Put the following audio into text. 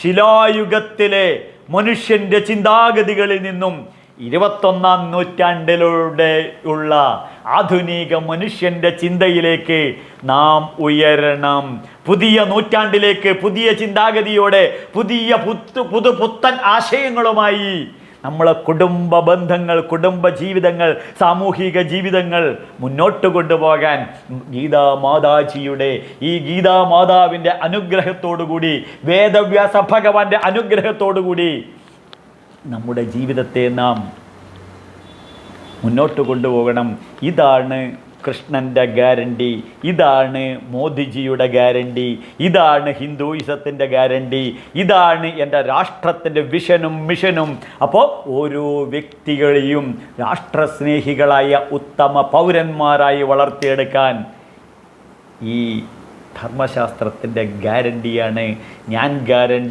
ശിലായുഗത്തിലെ മനുഷ്യൻ്റെ ചിന്താഗതികളിൽ നിന്നും 21ാം നൂറ്റാണ്ടിലൂടെ ഉള്ള ആധുനിക മനുഷ്യൻ്റെ ചിന്തയിലേക്ക് നാം ഉയരണം. പുതിയ നൂറ്റാണ്ടിലേക്ക് പുതിയ ചിന്താഗതിയോടെ പുത്തൻ ആശയങ്ങളുമായി നമ്മളെ കുടുംബ ബന്ധങ്ങൾ, കുടുംബ ജീവിതങ്ങൾ, സാമൂഹിക ജീവിതങ്ങൾ മുന്നോട്ട് കൊണ്ടുപോകാൻ ഈ ഗീതാമാതാവിൻ്റെ അനുഗ്രഹത്തോടുകൂടി, വേദവ്യാസ ഭഗവാന്റെ അനുഗ്രഹത്തോടുകൂടി നമ്മുടെ ജീവിതത്തെ നാം മുന്നോട്ട് കൊണ്ടുപോകണം. ഇതാണ് കൃഷ്ണൻ്റെ ഗ്യാരണ്ടി, ഇതാണ് മോദിജിയുടെ ഗ്യാരണ്ടി, ഇതാണ് ഹിന്ദുയിസത്തിൻ്റെ ഗ്യാരണ്ടി, ഇതാണ് എൻ്റെ രാഷ്ട്രത്തിൻ്റെ വിഷനും മിഷനും. അപ്പോൾ ഓരോ വ്യക്തികളെയും രാഷ്ട്രസ്നേഹികളായ ഉത്തമ പൗരന്മാരായി വളർത്തിയെടുക്കാൻ ഈ ധർമ്മശാസ്ത്രത്തിൻ്റെ ഗ്യാരണ്ടിയാണ് ഞാൻ ഗ്യാരണ്ടി.